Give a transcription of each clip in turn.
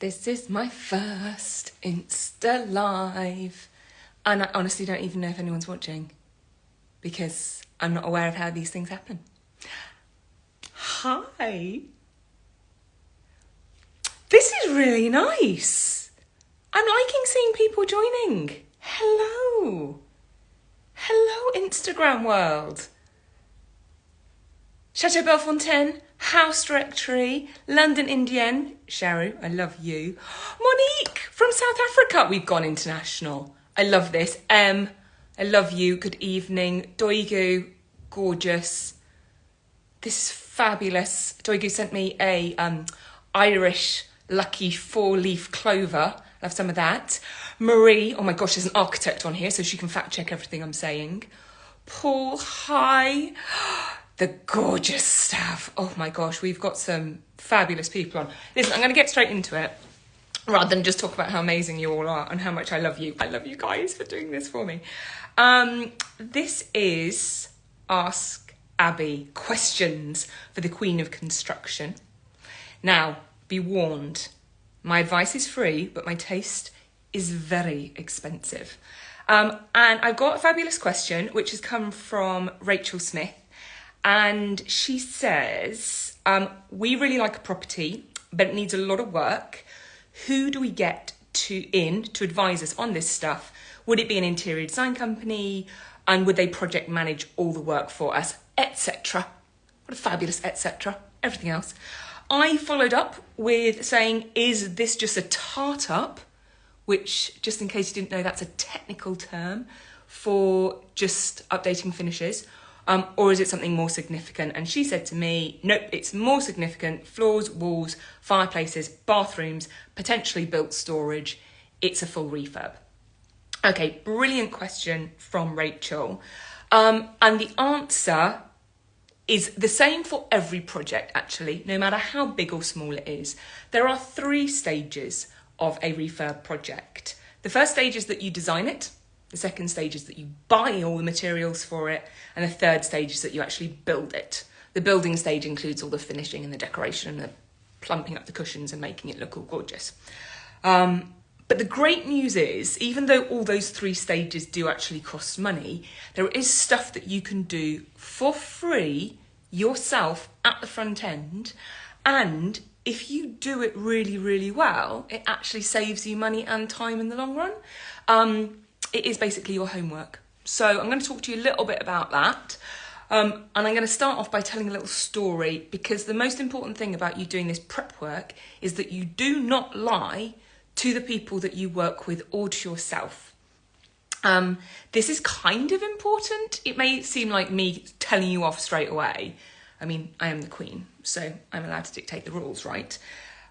This is my first Insta live. And I honestly don't even know if anyone's watching because I'm not aware of how these things happen. Hi. This is really nice. I'm liking seeing people joining. Hello. Hello, Instagram world. Chateau Bellefontaine, House Directory, London Indienne, Sharu, I love you. Monique from South Africa, we've gone international. I love this. I love you, good evening. Doigu, gorgeous. This is fabulous. Doigu sent me a Irish lucky 4-leaf clover. Love some of that. Marie, oh my gosh, there's an architect on here so she can fact check everything I'm saying. Paul, hi. The gorgeous staff. Oh my gosh, we've got some fabulous people on. Listen, I'm going to get straight into it rather than just talk about how amazing you all are and how much I love you. I love you guys for doing this for me. This is Ask Abby, questions for the Queen of Construction. Now, be warned, my advice is free, but my taste is very expensive. And I've got a fabulous question, which has come from Rachel Smith. And she says, we really like a property, but it needs a lot of work. Who do we get to advise us on this stuff? Would it be an interior design company? And would they project manage all the work for us, etc.? What a fabulous etc. Everything else. I followed up with saying, is this just a tart-up? Which, just in case you didn't know, that's a technical term for just updating finishes. Or is it something more significant? And she said to me, nope, it's more significant. Floors, walls, fireplaces, bathrooms, potentially built storage. It's a full refurb. Okay, brilliant question from Rachel. And the answer is the same for every project, actually, no matter how big or small it is. There are 3 stages of a refurb project. The first stage is that you design it. The second stage is that you buy all the materials for it. And the third stage is that you actually build it. The building stage includes all the finishing and the decoration and the plumping up the cushions and making it look all gorgeous. But the great news is, even though all those 3 stages do actually cost money, there is stuff that you can do for free yourself at the front end. And if you do it really, really well, it actually saves you money and time in the long run. It is basically your homework. So I'm going to talk to you a little bit about that. And I'm going to start off by telling a little story, because the most important thing about you doing this prep work is that you do not lie to the people that you work with or to yourself. This is kind of important. It may seem like me telling you off straight away. I mean, I am the queen, so I'm allowed to dictate the rules, right?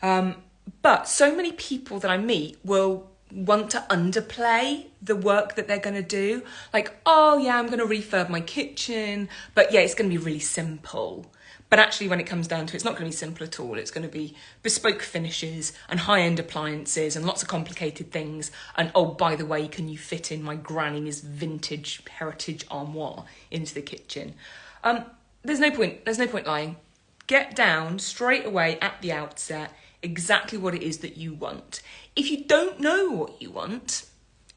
But so many people that I meet will want to underplay the work that they're going to do. Like, oh yeah, I'm going to refurb my kitchen, but yeah, it's going to be really simple. But actually, when it comes down to it, it's not going to be simple at all. It's going to be bespoke finishes and high-end appliances and lots of complicated things. And oh, by the way, can you fit in my granny's vintage heritage armoire into the kitchen? There's no point lying. Get down straight away at the outset exactly what it is that you want. If you don't know what you want,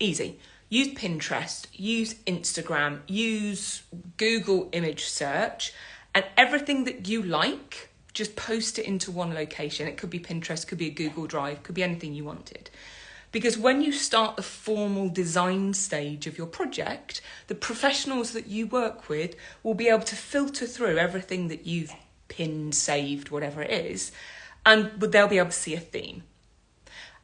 easy. Use Pinterest, use Instagram, use Google image search, and everything that you like, just post it into one location. It could be Pinterest, could be a Google Drive, could be anything you wanted. Because when you start the formal design stage of your project, the professionals that you work with will be able to filter through everything that you've pinned, saved, whatever it is, and they'll be able to see a theme.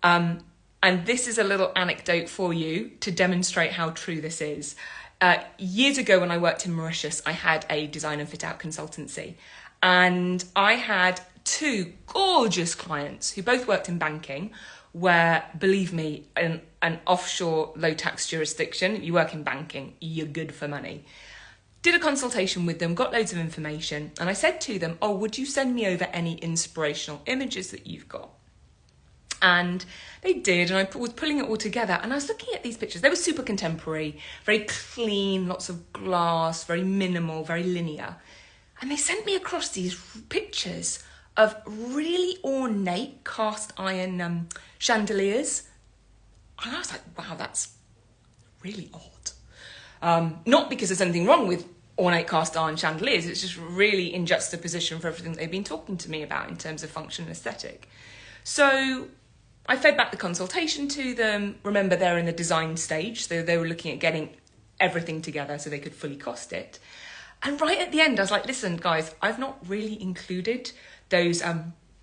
And this is a little anecdote for you to demonstrate how true this is. Years ago when I worked in Mauritius, I had a design and fit out consultancy, and I had 2 gorgeous clients who both worked in banking, where, believe me, in an offshore low tax jurisdiction, you work in banking, you're good for money. Did a consultation with them, got loads of information, and I said to them, oh, would you send me over any inspirational images that you've got? And they did, and I was pulling it all together, and I was looking at these pictures. They were super contemporary, very clean, lots of glass, very minimal, very linear. And they sent me across these pictures of really ornate cast iron chandeliers. And I was like, wow, that's really odd. Not because there's anything wrong with ornate cast iron chandeliers, it's just really in juxtaposition for everything they've been talking to me about in terms of function and aesthetic. So I fed back the consultation to them. Remember, they're in the design stage, so they were looking at getting everything together so they could fully cost it. And right at the end, I was like, listen, guys, I've not really included those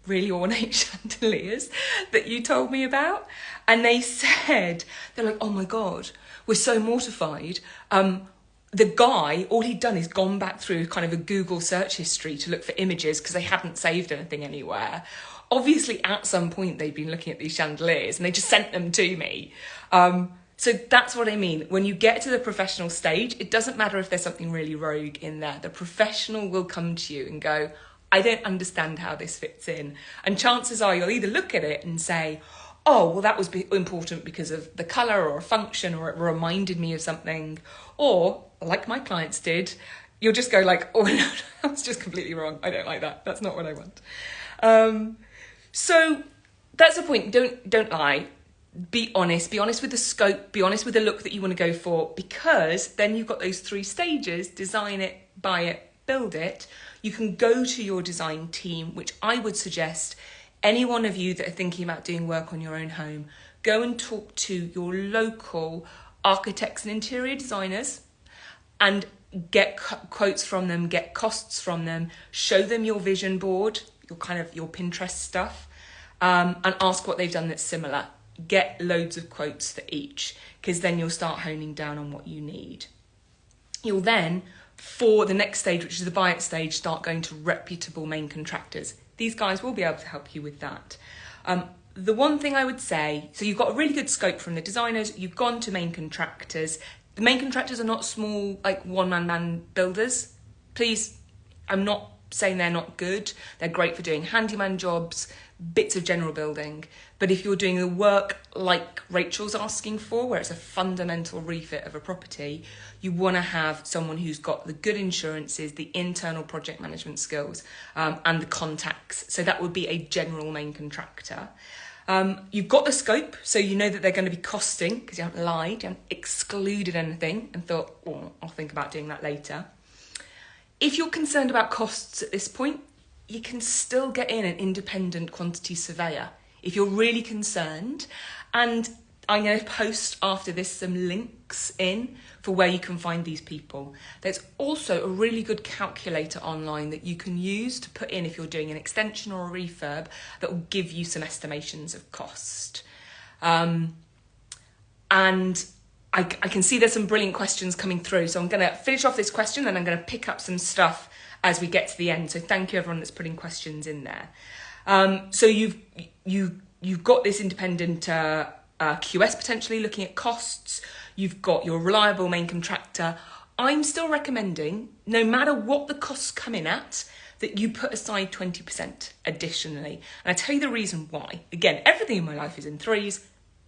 really ornate chandeliers that you told me about. And they said, they're like, oh my God, we're so mortified. The guy, all he'd done is gone back through kind of a Google search history to look for images because they hadn't saved anything anywhere. Obviously, at some point, they'd been looking at these chandeliers and they just sent them to me. So that's what I mean. When you get to the professional stage, it doesn't matter if there's something really rogue in there. The professional will come to you and go, I don't understand how this fits in. And chances are you'll either look at it and say, oh, well, that was important because of the colour or a function, or it reminded me of something. Or, like my clients did, you'll just go like, oh, no, that's just completely wrong. I don't like that. That's not what I want. So that's the point. Don't lie. Be honest with the scope, be honest with the look that you want to go for, because then you've got those 3 stages: design it, buy it, build it. You can go to your design team, which I would suggest any one of you that are thinking about doing work on your own home, go and talk to your local architects and interior designers and get quotes from them, get costs from them, show them your vision board, your Pinterest stuff, and ask what they've done that's similar. Get loads of quotes for each, because then you'll start honing down on what you need. You'll then, for the next stage, which is the buy it stage, start going to reputable main contractors. These guys will be able to help you with that. The one thing I would say, so you've got a really good scope from the designers, you've gone to main contractors. The main contractors are not small, like one-man builders. Please, I'm not saying they're not good. They're great for doing handyman jobs, bits of general building. But if you're doing the work like Rachel's asking for, where it's a fundamental refit of a property, you want to have someone who's got the good insurances, the internal project management skills, and the contacts. So that would be a general main contractor. You've got the scope, so you know that they're going to be costing, because you haven't lied, you haven't excluded anything and thought, oh, I'll think about doing that later. If you're concerned about costs at this point, you can still get in an independent quantity surveyor if you're really concerned. And I'm going to post after this some links in for where you can find these people. There's also a really good calculator online that you can use to put in if you're doing an extension or a refurb that will give you some estimations of cost. And I can see there's some brilliant questions coming through. So I'm going to finish off this question and I'm going to pick up some stuff as we get to the end. So thank you everyone that's putting questions in there. So you've got this independent QS potentially looking at costs. You've got your reliable main contractor. I'm still recommending, no matter what the costs come in at, that you put aside 20% additionally. And I tell you the reason why. Again, everything in my life is in threes.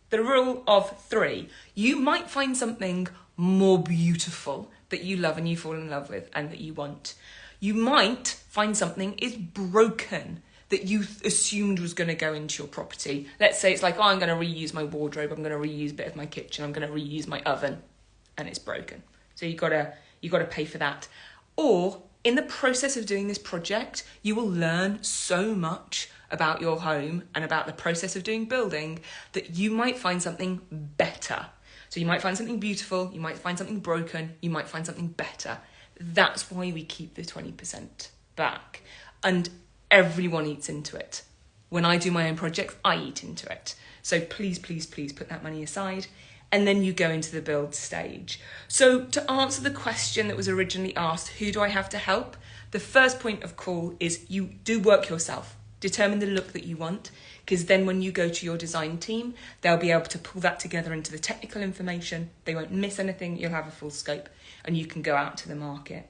The rule of 3. You might find something more beautiful that you love and you fall in love with and that you want. You might find something is broken that you assumed was going to go into your property. Let's say it's like, oh, I'm going to reuse my wardrobe, I'm going to reuse a bit of my kitchen, I'm going to reuse my oven, and it's broken. So you got to pay for that. Or in the process of doing this project, you will learn so much about your home and about the process of doing building that you might find something better. So you might find something beautiful, you might find something broken, you might find something better. That's why we keep the 20% back. And everyone eats into it. When I do my own projects, I eat into it. So please, please, please put that money aside. And then you go into the build stage. So to answer the question that was originally asked, who do I have to help? The first point of call is you do work yourself. Determine the look that you want, because then when you go to your design team, they'll be able to pull that together into the technical information. They won't miss anything. You'll have a full scope and you can go out to the market.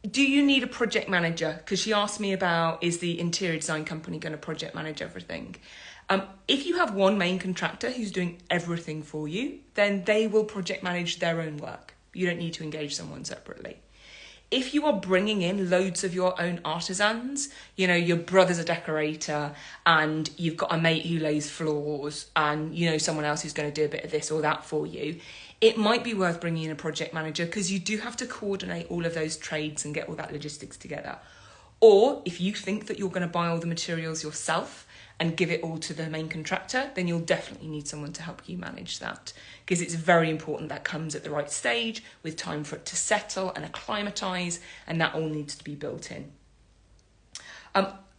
Do you need a project manager? Because she asked me about, is the interior design company going to project manage everything? If you have one main contractor who's doing everything for you, then they will project manage their own work. You don't need to engage someone separately. If you are bringing in loads of your own artisans, you know, your brother's a decorator and you've got a mate who lays floors and, you know, someone else who's going to do a bit of this or that for you, it might be worth bringing in a project manager because you do have to coordinate all of those trades and get all that logistics together. Or if you think that you're going to buy all the materials yourself and give it all to the main contractor, then you'll definitely need someone to help you manage that, because it's very important that comes at the right stage with time for it to settle and acclimatise, and that all needs to be built in.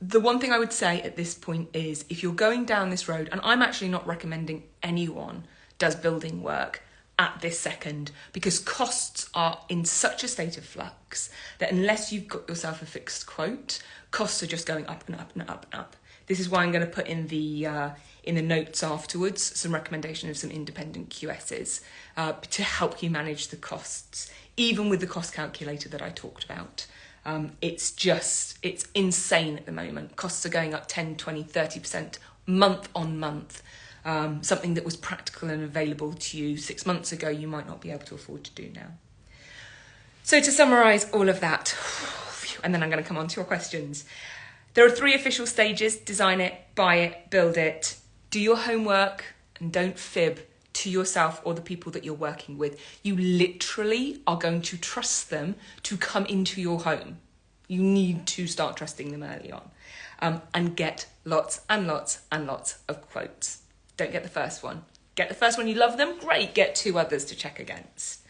The one thing I would say at this point is if you're going down this road, and I'm actually not recommending anyone does building work at this second, because costs are in such a state of flux that unless you've got yourself a fixed quote, costs are just going up and up and up and up. This is why I'm going to put in the notes afterwards some recommendation of some independent QSs to help you manage the costs, even with the cost calculator that I talked about. It's insane at the moment. Costs are going up 10, 20, 30% month on month. Something that was practical and available to you 6 months ago, you might not be able to afford to do now. So to summarise all of that, and then I'm going to come on to your questions. There are 3 official stages: design it, buy it, build it. Do your homework and don't fib to yourself or the people that you're working with. You literally are going to trust them to come into your home. You need to start trusting them early on, and get lots and lots and lots of quotes. Don't get the first one. Get the first one, you love them, great. Get 2 others to check against.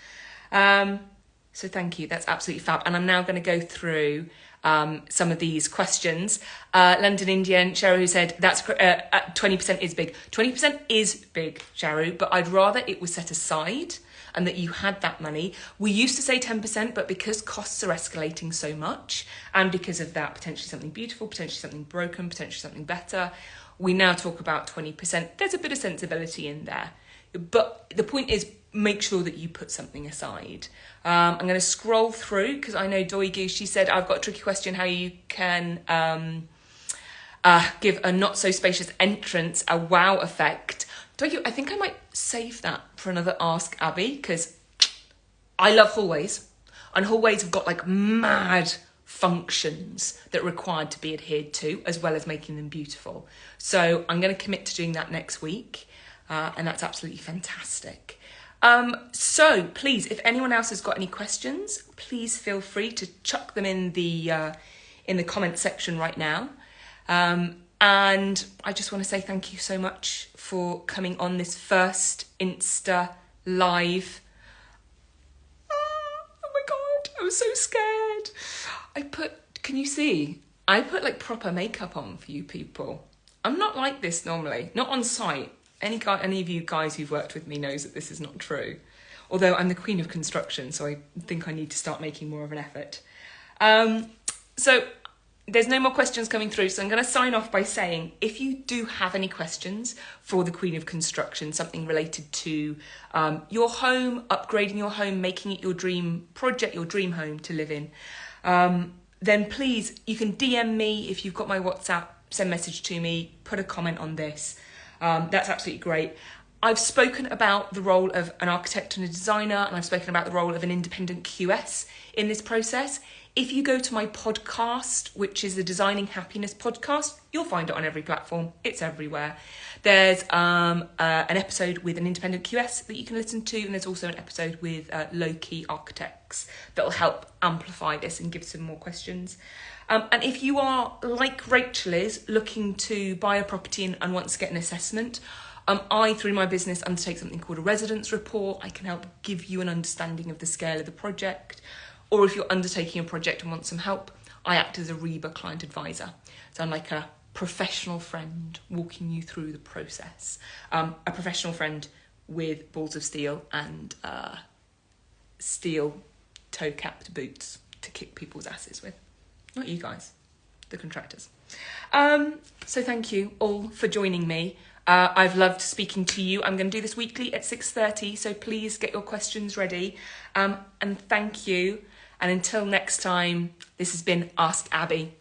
So thank you, that's absolutely fab. And I'm now going to go through some of these questions. London Indian, Sharu, who said, that's 20% is big. 20% is big, Sharu, but I'd rather it was set aside and that you had that money. We used to say 10%, but because costs are escalating so much, and because of that, potentially something beautiful, potentially something broken, potentially something better, we now talk about 20%. There's a bit of sensibility in there. But the point is, make sure that you put something aside. I'm going to scroll through because I know Doigu, she said, I've got a tricky question how you can give a not so spacious entrance a wow effect. Doigu, I think I might save that for another Ask Abby, because I love hallways, and hallways have got like mad functions that are required to be adhered to, as well as making them beautiful. So I'm going to commit to doing that next week, and that's absolutely fantastic. So please, if anyone else has got any questions, please feel free to chuck them in the comment section right now. And I just want to say thank you so much for coming on this first Insta live. Oh my God, I was so scared. Can you see? I put like proper makeup on for you people. I'm not like this normally, not on site. Any of you guys who've worked with me knows that this is not true. Although I'm the queen of construction, so I think I need to start making more of an effort. So there's no more questions coming through, so I'm going to sign off by saying, if you do have any questions for the queen of construction, something related to your home, upgrading your home, making it your dream project, your dream home to live in, then please, you can DM me if you've got my WhatsApp, send a message to me, put a comment on this. That's absolutely great. I've spoken about the role of an architect and a designer, and I've spoken about the role of an independent QS in this process. If you go to my podcast, which is the Designing Happiness podcast, you'll find it on every platform. It's everywhere. There's an episode with an independent QS that you can listen to, and there's also an episode with low-key architects that will help amplify this and give some more questions. And if you are, like Rachel is, looking to buy a property and wants to get an assessment, I, through my business, undertake something called a residence report. I can help give you an understanding of the scale of the project. Or if you're undertaking a project and want some help, I act as a REBA client advisor. So I'm like a professional friend walking you through the process. A professional friend with balls of steel and steel toe-capped boots to kick people's asses with. Not you guys, the contractors. So thank you all for joining me. I've loved speaking to you. I'm going to do this weekly at 6:30, so please get your questions ready. And thank you. And until next time, this has been Ask Abby.